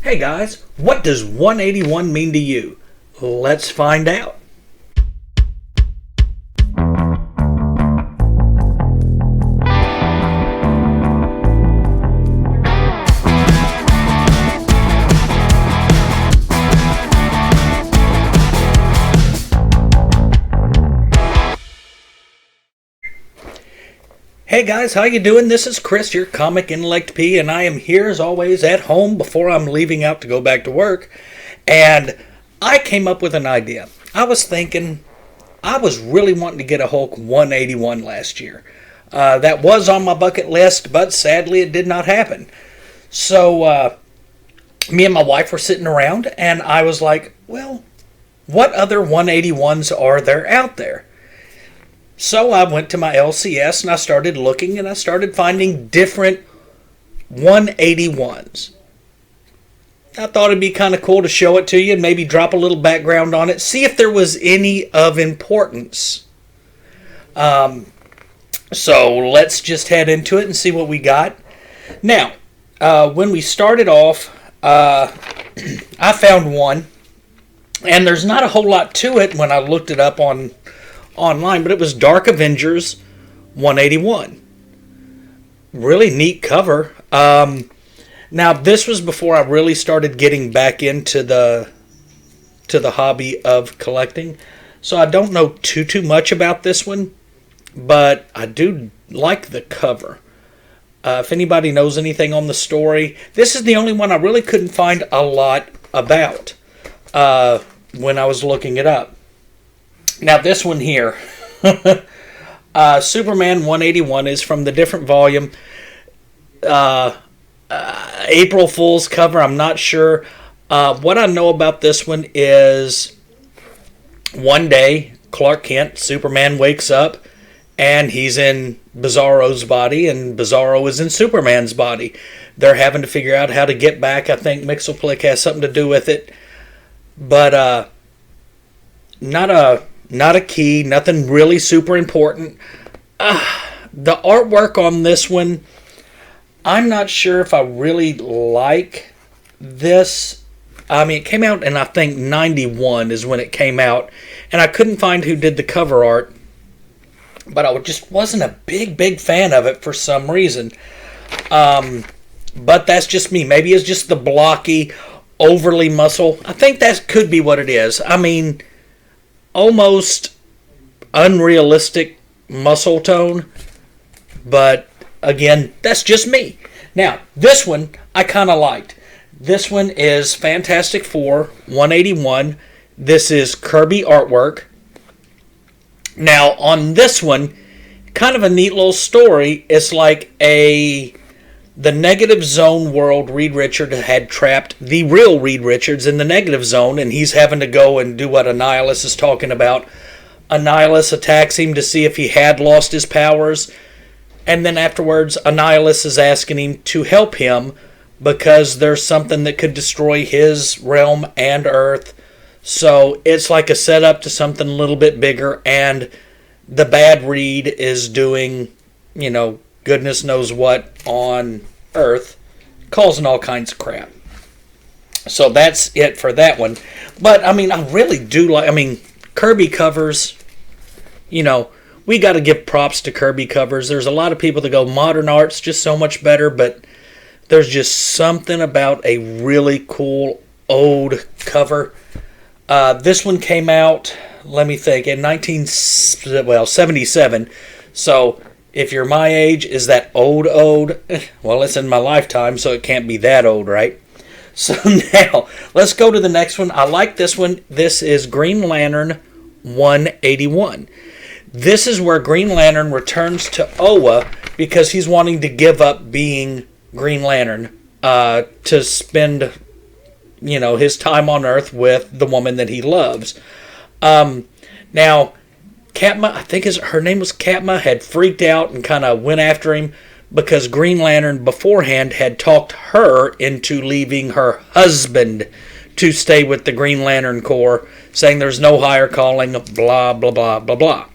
Hey guys, what does 181 mean to you? Let's find out. Hey guys, how you doing? This is Chris, your Comic Intellect P, and I am here as always at home before I'm leaving out to go back to work. And I came up with an idea. I was thinking, I was really wanting to get a Hulk 181 last year. That was on my bucket list, but sadly it did not happen. So me and my wife were sitting around, and I was like, well, what other 181s are there out there? So I went to my LCS and I started looking and I started finding different 181s. I thought it'd be kind of cool to show it to you and maybe drop a little background on it. See if there was any of importance. So let's just head into it and see what we got. Now, when we started off, I found one. And there's not a whole lot to it when I looked it up online, but it was Dark Avengers 181. Really neat cover. Now this was before I really started getting back into the hobby of collecting, so I don't know too much about this one, but I do like the cover. If anybody knows anything on the story, this is the only one I really couldn't find a lot about when I was looking it up. Now this one here, Superman 181 is from the different volume. April Fool's cover, I'm not sure. What I know about this one is one day Clark Kent, Superman, wakes up and he's in Bizarro's body and Bizarro is in Superman's body. They're having to figure out how to get back. I think Mxfarland has something to do with it. But not a key, nothing really super important. The artwork on this one, I'm not sure if I really like this. I mean, it came out in, I think, 91 is when it came out. And I couldn't find who did the cover art. But I just wasn't a big fan of it for some reason. But that's just me. Maybe it's just the blocky, overly muscle. I think that could be what it is. I mean, almost unrealistic muscle tone, but again, that's just me. Now, this one I kind of liked. This one is Fantastic Four 181. This is Kirby artwork. Now, on this one, kind of a neat little story. It's like the Negative Zone world. Reed Richards had trapped the real Reed Richards in the Negative Zone, and he's having to go and do what Annihilus is talking about. Annihilus attacks him to see if he had lost his powers, and then afterwards Annihilus is asking him to help him because there's something that could destroy his realm and Earth. So it's like a setup to something a little bit bigger, and the bad Reed is doing, goodness knows what on Earth, causing all kinds of crap. So that's it for that one. But, I mean, I really do like, Kirby covers, we got to give props to Kirby covers. There's a lot of people that go, modern art's just so much better, but there's just something about a really cool old cover. This one came out, let me think, in 77. So if you're my age, is that old? Well, it's in my lifetime, so it can't be that old, right? So now, let's go to the next one. I like this one. This is Green Lantern 181. This is where Green Lantern returns to Oa because he's wanting to give up being Green Lantern to spend, his time on Earth with the woman that he loves. Now, Katma, I think her name was Katma, had freaked out and kind of went after him because Green Lantern beforehand had talked her into leaving her husband to stay with the Green Lantern Corps, saying there's no higher calling, blah, blah, blah, blah, blah.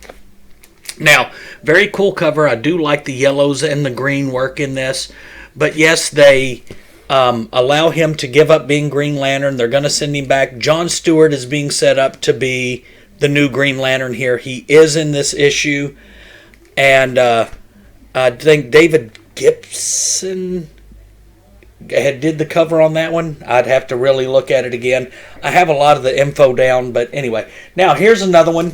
Now, very cool cover. I do like the yellows and the green work in this. But yes, they allow him to give up being Green Lantern. They're going to send him back. John Stewart is being set up to be the new Green Lantern here. He is in this issue. And I think David Gibson did the cover on that one. I'd have to really look at it again. I have a lot of the info down, but anyway. Now, here's another one.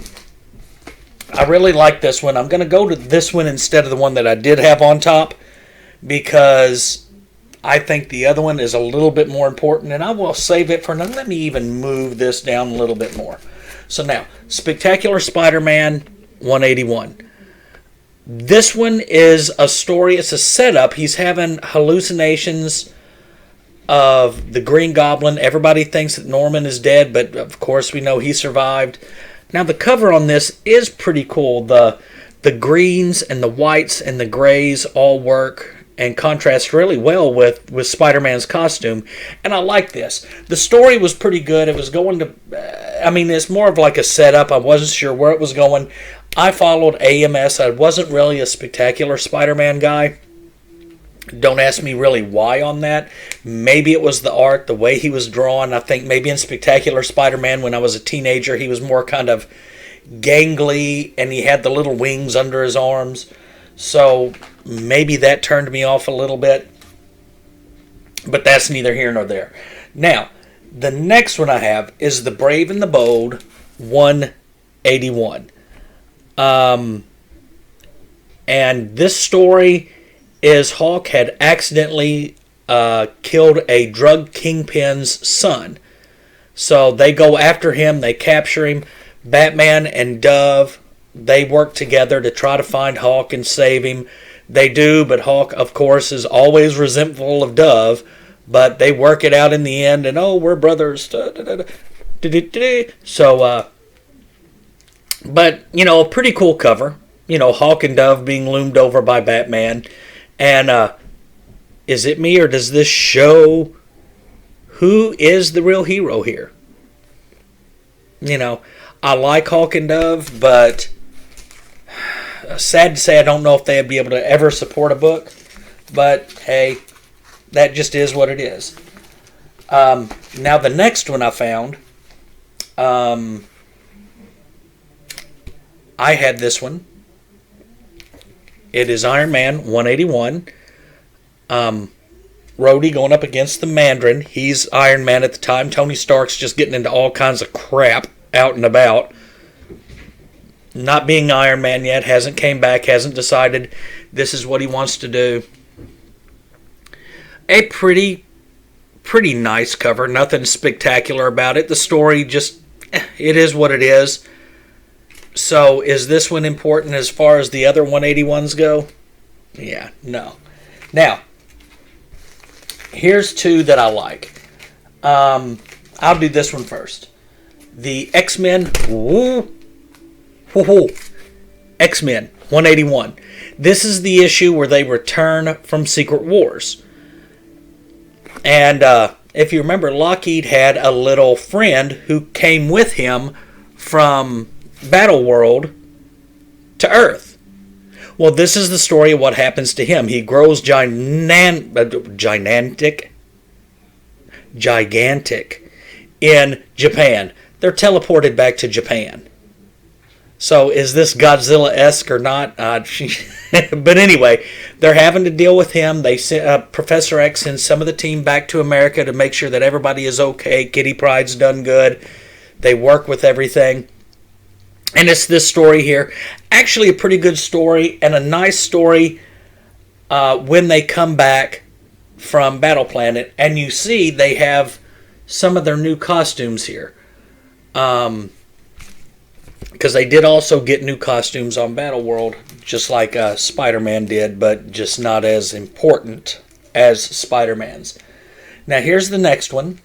I really like this one. I'm going to go to this one instead of the one that I did have on top, because I think the other one is a little bit more important, and I will save it for now. Let me even move this down a little bit more. So now, Spectacular Spider-Man 181. This one is a story. It's a setup. He's having hallucinations of the Green Goblin. Everybody thinks that Norman is dead, but of course we know he survived. Now the cover on this is pretty cool. The greens and the whites and the grays all work and contrast really well with Spider-Man's costume. And I like this. The story was pretty good. It was going to... it's more of like a setup. I wasn't sure where it was going. I followed AMS. I wasn't really a Spectacular Spider-Man guy. Don't ask me really why on that. Maybe it was the art, the way he was drawn. I think maybe in Spectacular Spider-Man when I was a teenager, he was more kind of gangly and he had the little wings under his arms. So maybe that turned me off a little bit. But that's neither here nor there. Now, the next one I have is The Brave and the Bold 181. And this story is Hawk had accidentally killed a drug kingpin's son. So they go after him, they capture him. Batman and Dove, they work together to try to find Hawk and save him. They do, but Hawk, of course, is always resentful of Dove. But they work it out in the end, and we're brothers. So, but, a pretty cool cover. Hawk and Dove being loomed over by Batman. And is it me, or does this show who is the real hero here? I like Hawk and Dove, but sad to say I don't know if they'd be able to ever support a book. But, hey, that just is what it is. Now, the next one I found... I had this one. It is Iron Man 181. Rhodey going up against the Mandarin. He's Iron Man at the time. Tony Stark's just getting into all kinds of crap out and about. Not being Iron Man yet. Hasn't came back. Hasn't decided this is what he wants to do. A pretty nice cover. Nothing spectacular about it. The story just... it is what it is. So, is this one important as far as the other 181s go? Yeah, no. Now, here's two that I like. I'll do this one first. The X-Men. X-Men 181. This is the issue where they return from Secret Wars. And if you remember, Lockheed had a little friend who came with him from Battle World to Earth. Well, this is the story of what happens to him. He grows gigantic in Japan. They're teleported back to Japan. So is this Godzilla-esque or not? But anyway, they're having to deal with him. They send, Professor X sends some of the team back to America to make sure that everybody is okay. Kitty Pryde's done good. They work with everything. And it's this story here. Actually a pretty good story and a nice story when they come back from Battle Planet. And you see they have some of their new costumes here. Because they did also get new costumes on Battle World, just like Spider-Man did, but just not as important as Spider-Man's. Now here's the next one.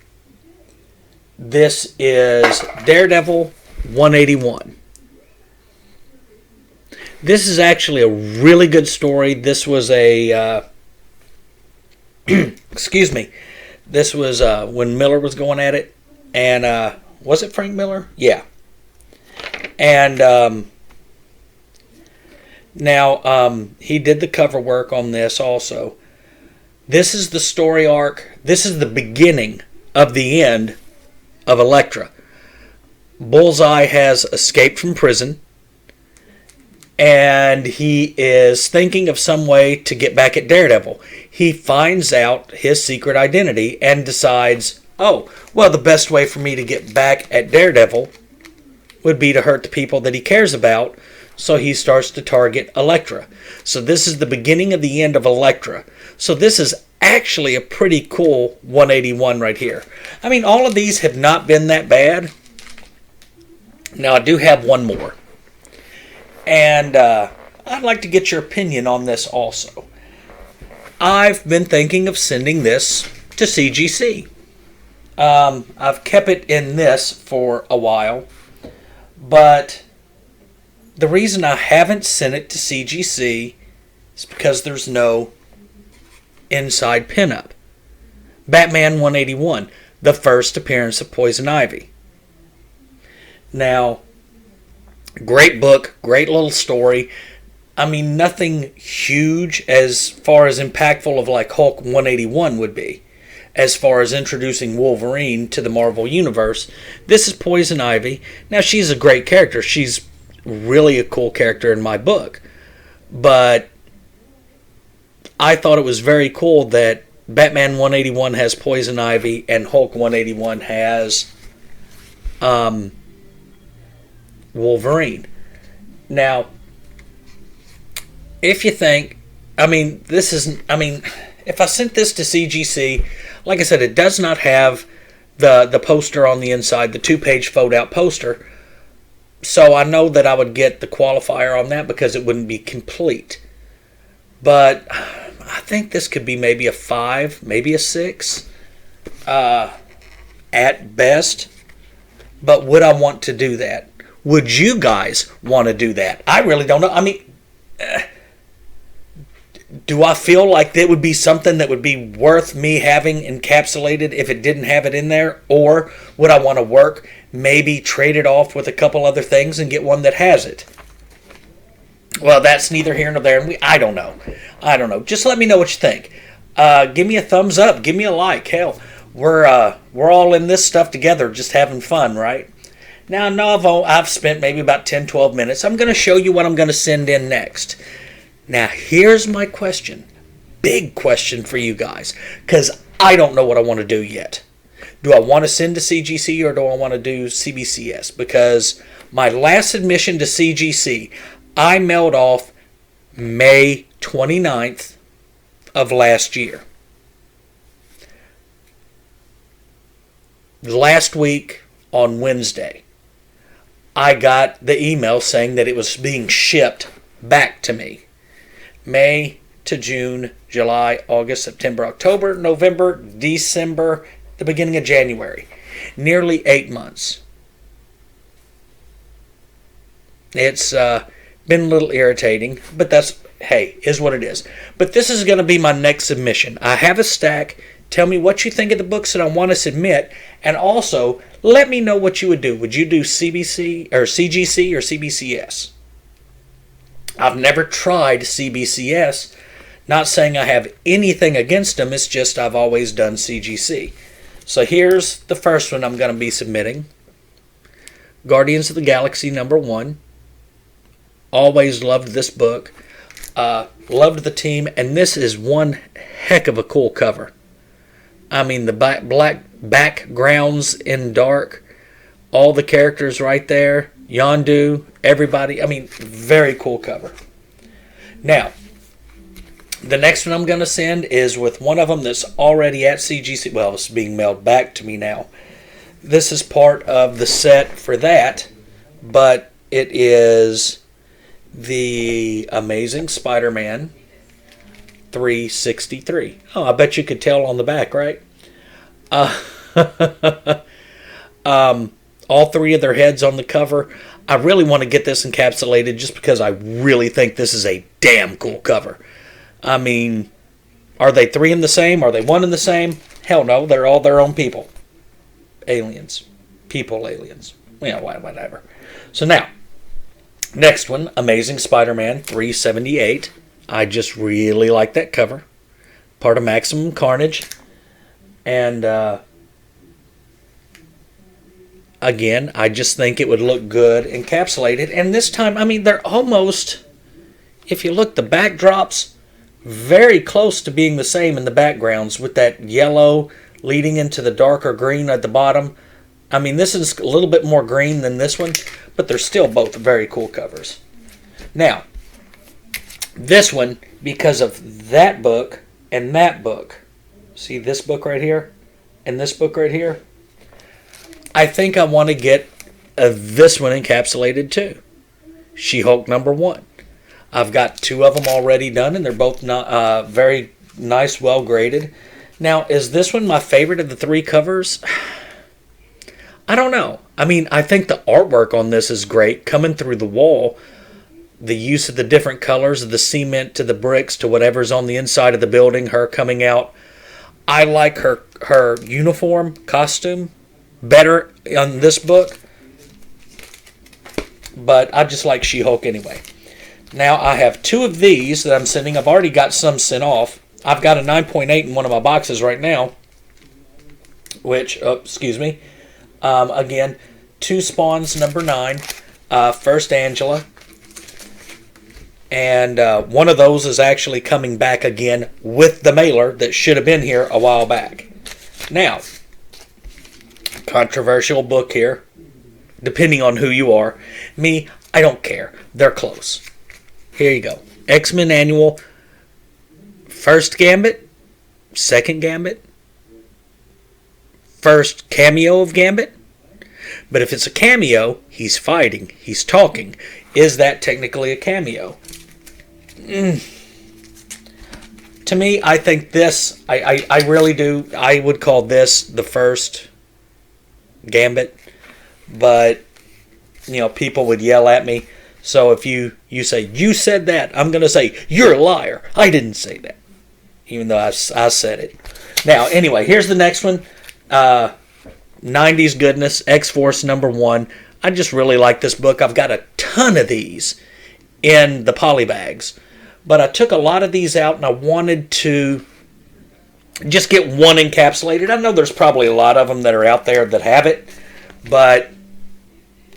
This is Daredevil 181. This is actually a really good story. This was a... excuse me. This was when Miller was going at it. And was it Frank Miller? Yeah. And now he did the cover work on this also. This is the story arc. This is the beginning of the end of Elektra. Bullseye has escaped from prison, and he is thinking of some way to get back at Daredevil. He finds out his secret identity and decides, oh, well, the best way for me to get back at Daredevil would be to hurt the people that he cares about, so he starts to target Elektra. So this is the beginning of the end of Elektra. So this is actually a pretty cool 181 right here. I mean, all of these have not been that bad. Now, I do have one more. And I'd like to get your opinion on this also. I've been thinking of sending this to CGC. I've kept it in this for a while. But the reason I haven't sent it to CGC is because there's no inside pinup. Batman 181, the first appearance of Poison Ivy. Now, great book, great little story. I mean, nothing huge as far as impactful of like Hulk 181 would be. As far as introducing Wolverine to the Marvel Universe, this is Poison Ivy. Now, she's a great character. She's really a cool character in my book. But I thought it was very cool that Batman 181 has Poison Ivy and Hulk 181 has Wolverine. Now, if you think, if I sent this to CGC, like I said, it does not have the poster on the inside, the 2-page fold-out poster. So I know that I would get the qualifier on that because it wouldn't be complete. But I think this could be maybe a 5, maybe a 6 at best. But would I want to do that? Would you guys want to do that? I really don't know. I mean, do I feel like that would be something that would be worth me having encapsulated if it didn't have it in there? Or would I want to work, maybe trade it off with a couple other things and get one that has it? Well, that's neither here nor there. I don't know. Just let me know what you think. Give me a thumbs up. Give me a like. Hell, we're all in this stuff together, just having fun, right? Now, I know I've spent maybe about 10, 12 minutes. I'm going to show you what I'm going to send in next. Now, here's my question. Big question for you guys. Because I don't know what I want to do yet. Do I want to send to CGC or do I want to do CBCS? Because my last submission to CGC, I mailed off May 29th of last year. Last week on Wednesday, I got the email saying that it was being shipped back to me. May to June, July, August, September, October, November, December, the beginning of January. Nearly 8 months. It's been a little irritating, but that's, hey, is what it is. But this is going to be my next submission. I have a stack. Tell me what you think of the books that I want to submit, and also let me know what you would do. Would you do CGC or CBCS? I've never tried CBCS. Not saying I have anything against them. It's just I've always done CGC. So here's the first one I'm going to be submitting. Guardians of the Galaxy #1. Always loved this book. Loved the team. And this is one heck of a cool cover. I mean, the black backgrounds in dark. All the characters right there. Yondu, everybody. I mean, very cool cover. Now, the next one I'm going to send is with one of them that's already at CGC. Well, it's being mailed back to me now. This is part of the set for that, but it is the Amazing Spider-Man 363. Oh, I bet you could tell on the back, right? All three of their heads on the cover. I really want to get this encapsulated just because I really think this is a damn cool cover. I mean, are they three in the same? Are they one in the same? Hell no, they're all their own people. Aliens. People aliens. Yeah, whatever. So now, next one, Amazing Spider-Man 378. I just really like that cover. Part of Maximum Carnage. And again, I just think it would look good encapsulated. And this time, I mean, they're almost, if you look, the backdrops very close to being the same in the backgrounds, with that yellow leading into the darker green at the bottom. I mean, this is a little bit more green than this one, but they're still both very cool covers. Now, this one, because of that book and that book, see this book right here and this book right here, I think I want to get this one encapsulated too. She-Hulk number 1. I've got 2 of them already done, and they're both very nice, well graded. Now, is this one my favorite of the 3 covers? I don't know. I mean, I think the artwork on this is great, coming through the wall. The use of the different colors, of the cement to the bricks to whatever's on the inside of the building, her coming out. I like her uniform, costume, better on this book. But I just like She-Hulk anyway. Now, I have 2 of these that I'm sending. I've already got some sent off. I've got a 9.8 in one of my boxes right now. Which, excuse me. Again, 2 Spawns number 9. First Angela. And one of those is actually coming back again with the mailer that should have been here a while back. Now, controversial book here, depending on who you are. Me, I don't care. They're close. Here you go. X-Men Annual, first Gambit, second Gambit, first cameo of Gambit. But if it's a cameo, he's fighting, he's talking. Is that technically a cameo? To me, I think this, I really do, I would call this the first Gambit. But, you know, people would yell at me. So if you say, you said that, I'm going to say, you're a liar. I didn't say that. Even though I said it. Now, anyway, here's the next one. 90s goodness, X-Force number 1. I just really like this book. I've got a ton of these in the poly bags. But I took a lot of these out and I wanted to just get one encapsulated. I know there's probably a lot of them that are out there that have it. But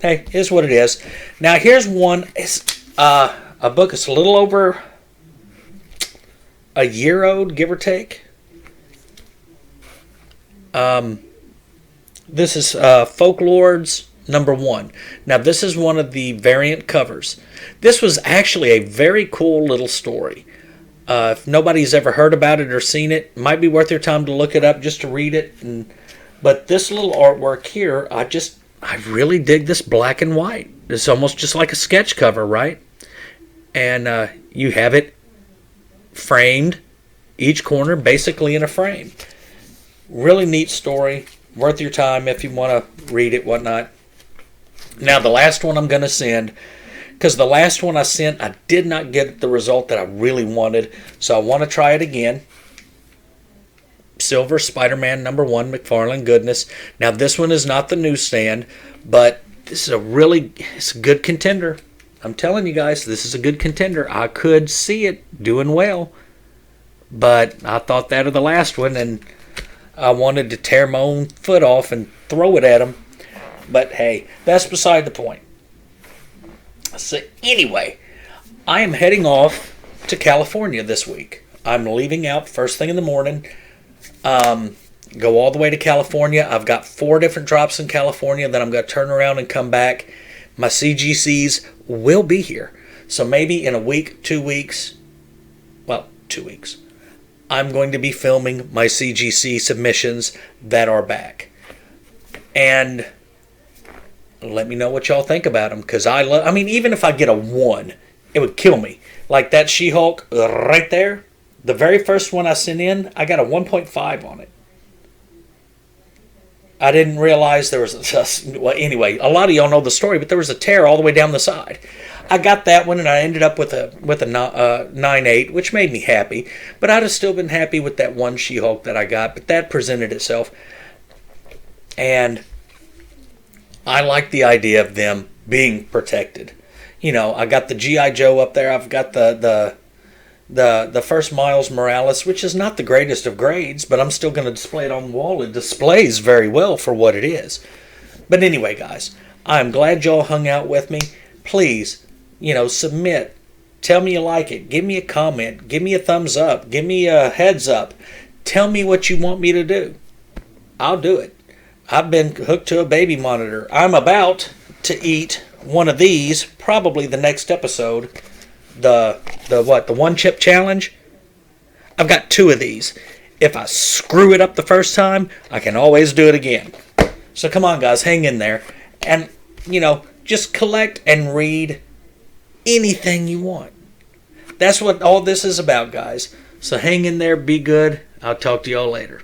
hey, it is what it is. Now here's one. It's a book that's a little over a year old, give or take. This is Folklords Number One. Now this is one of the variant covers. This was actually a very cool little story. If nobody's ever heard about it or seen it, it might be worth your time to look it up just to read it. But this little artwork here, I really dig this black and white. It's almost just like a sketch cover, right? And you have it framed, each corner basically in a frame. Really neat story. Worth your time if you want to read it, whatnot. Now, the last one I'm going to send, because the last one I sent, I did not get the result that I really wanted. So I want to try it again. Silver Spiderman number 1, Mcfarland goodness. Now this one is not the newsstand, but this is it's a good contender. I'm telling you guys, this is a good contender. I could see it doing well, but I thought that of the last one, and I wanted to tear my own foot off and throw it at him. But hey, that's beside the point. So anyway, I am heading off to California this week. I'm leaving out first thing in the morning. Go all the way to California. I've got 4 different drops in California that I'm going to turn around and come back. My CGCs will be here. So maybe in a week, 2 weeks, 2 weeks, I'm going to be filming my CGC submissions that are back. And let me know what y'all think about them. Because even if I get a 1, it would kill me. Like that She-Hulk right there. The very first one I sent in, I got a 1.5 on it. I didn't realize there was anyway, a lot of y'all know the story, but there was a tear all the way down the side. I got that one, and I ended up with a 9.8, which made me happy. But I'd have still been happy with that one She-Hulk that I got, but that presented itself. And I like the idea of them being protected. You know, I got the G.I. Joe up there. I've got the the first Miles Morales, which is not the greatest of grades, but I'm still going to display it on the wall. It displays very well for what it is. But anyway, guys, I'm glad y'all hung out with me. Please, submit. Tell me you like it. Give me a comment. Give me a thumbs up. Give me a heads up. Tell me what you want me to do. I'll do it. I've been hooked to a baby monitor. I'm about to eat one of these, probably the next episode. The one chip challenge. I've got 2 of these. If I screw it up the first time, I can always do it again. So come on, guys, hang in there. And, just collect and read anything you want. That's what all this is about, guys. So hang in there, be good. I'll talk to y'all later.